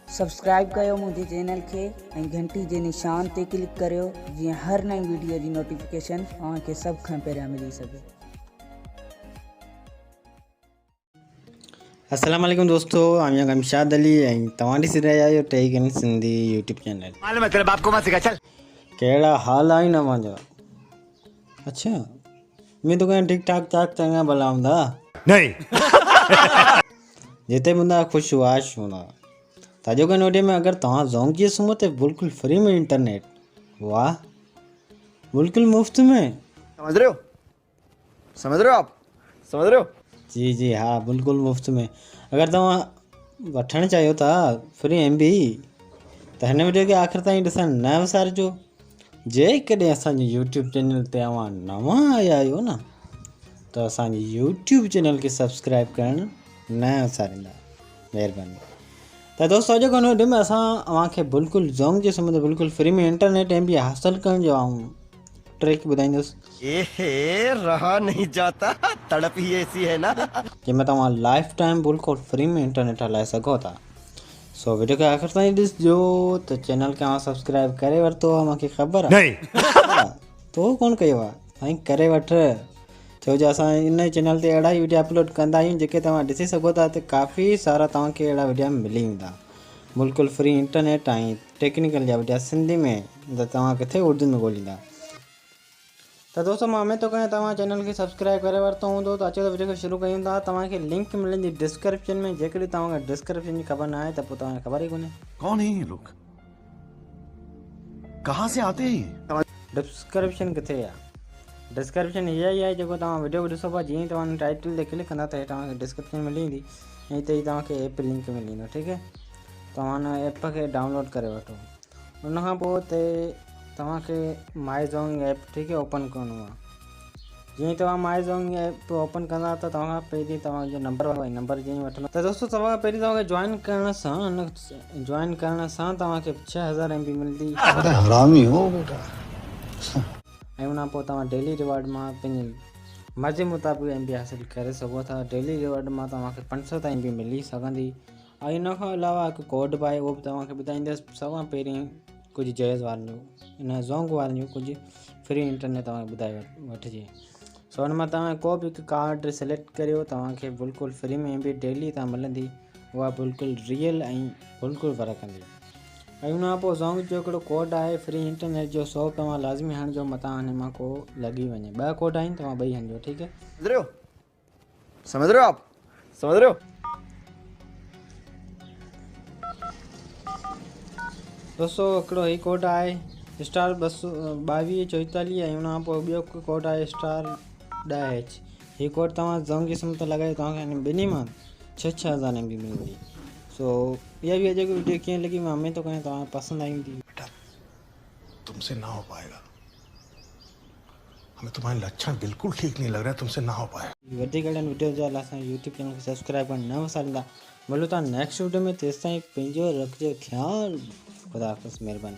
Subscribe कयो मुझे channel के घंटी के निशान ते क्लिक करियो जी हर नई वीडियो की नोटिफिकेशन तव्हांखे सब खां पहिरियां मिली सके। अस्सलाम वालेकुम दोस्तों, आमिया गमशाद अली तव्हां ॾिसी रहिया आहियो टेक इन सिंधी यूट्यूब चैनल। मालूम है तेरे बाप को मत सिखा चल। कहिड़ा हाल आहे न मुंहिंजा? अच्छा मैं तो कहीं ठीक ठाक चाक चंगा भला हूंदा नहीं जिते बंदा खुश वाश हूंदा ताजो कन ओडे में अगर तव्हां ज़ोंग जी सुमत बिल्कुल फ्री में इंटरनेट, वाह बिल्कुल मुफ्त में। समझ रहे हो आप समझ रहे हो? जी जी हाँ बिल्कुल मुफ्त में। अगर तव्हां वठणु चाहियो था फ्री MB त हिन वीडियो खे आख़िर ताईं ॾिसणु न विसारिजो। जेकॾहिं असांजे यूट्यूब चैनल ते तव्हां नवां आया आहियो न त असांजे यूट्यूब चैनल खे सब्सक्राइब करणु न विसारींदा, महिरबानी। त दोस्तों अॼु कोन वीडियो में असां तव्हांखे बिल्कुलु ज़ोंग जे संबंध बिल्कुलु फ्री में इंटरनेट MB हासिलु करण जो ट्रिक ॿुधाईंदुसि। रहा नहीं जाता, तड़प ही ऐसी है ना। जंहिंमें तव्हां लाइफ टाइम बिल्कुलु फ्री में इंटरनेट हलाए सघो था। सो वीडियो खे आख़िर ताईं ॾिसजो त चैनल खे सब्सक्राइब करे वरितो आहे, मूंखे ख़बर आहे नहीं तो कोन कयो आहे साईं, करे वठ। छो जो असां इन चैनल ते अहिड़ा ई वीडियो अपलोड कंदा आहियूं जेके तव्हां ॾिसी सघो था त काफ़ी सारा तव्हांखे अहिड़ा वीडियो मिली वेंदा बिल्कुलु फ्री इंटरनेट ऐं टेक्निकल जा वीडियो सिंधी में, त तव्हां किथे उर्दू में ॻोल्हींदा। तो दोस्तों मां उम्मीद थो कयां तव्हां चैनल खे सब्सक्राइब करे वरितो हूंदो। त अचो त वीडियो खे शुरू कयूं था। तव्हांखे लिंक मिलंदी डिस्क्रिप्शन में। जेकॾहिं तव्हांखे डिस्क्रिप्शन जी ख़बर न आहे त पोइ तव्हांखे ख़बर ई कोन्हे कौन है ये लोग, कहाँ से आते हैं ये? डिस्क्रिप्शन किथे आहे? डिस्क्रिप्शन इहा ई आहे जेको तव्हां वीडियो ॾिसो पिया। जीअं तव्हां टाइटल ते क्लिक कंदा त तव्हांखे डिस्क्रिप्शन मिली वेंदी ऐं हिते ई तव्हांखे ऐप लिंक मिली वेंदो। ठीकु है, तव्हां हुन ऐप खे डाउनलोड करे वठो। उन खां पोइ हुते तव्हांखे माई ज़ोंग ऐप ठीकु है ओपन करिणो आहे। जीअं तव्हां माई ज़ोंग ऐप ओपन कंदा त तव्हां पहिरीं तव्हांजो नंबर जीअं वठंदा। त दोस्तों तव्हां पहिरीं तव्हांखे जॉइन करण सां तव्हांखे 6000 MB मिलंदी। हरामी हो बेटा। ऐं उन पोइ तव्हां डेली रिवार्ड मां पंहिंजी मर्ज़ी मुताबिक़ MB हासिलु करे सघो था। डेली रिवार्ड मां तव्हांखे 500 ताईं MB मिली सघंदी। ऐं इन खां अलावा हिकु कोड बि आहे, उहो बि तव्हांखे ॿुधाईंदुसि। सभु पहिरीं कुझु जैज़ वारनि जो इन ज़ोंग वारनि जो कुझु फ्री इंटरनेट तव्हांखे ॿुधाए वठिजे। सो हुन मां तव्हां को बि हिकु कार्ड सिलेक्ट करियो, तव्हांखे बिल्कुलु फ्री में MB डेली तव्हां मिलंदी। उहा बिल्कुलु रियल ऐं बिल्कुलु फ़र्क़ु कंदी। ऐं उन खां पोइ ज़ोंग जो हिकिड़ो कोड आहे फ्री इंटरनेट जो, सो तव्हां लाज़मी हणिजो। मथां हिन मां को लॻी वञे। 2 कोड आहिनि, तव्हां 2 हणिजो। ठीकु है, समझ रहे हो आप समझ रहे हो? दोस्तों हिकिड़ो ही कोड आहे स्टार 2244 ऐं उन खां पोइ ॿियो कोड आहे स्टार 10H। हीउ कोड तव्हां ज़ोंग जी सिम ते लॻाए तव्हांखे हिन ॿिन्ही मां 6000 MB मिलंदी। सो इहा बि जेकी वीडियो कीअं लॻी मां उम्मीद थो कयां तव्हां पसंदि आई हूंदी। बेटा तुमसे ना हो पाएगा, हमें तुम्हारे लक्षण बिल्कुल ठीक नहीं लग रहा है, तुमसे ना हो पाएगा। वधीक अहिड़नि वीडियो जे लाइ असांजे यूट्यूब चैनल खे सब्सक्राइब करणु न विसारींदा। मिलूं था नेक्स्ट वीडियो में, तेसिताईं पंहिंजो रखिजो ख़्यालु। ख़ुदा हाफ़िज़, महिरबानी।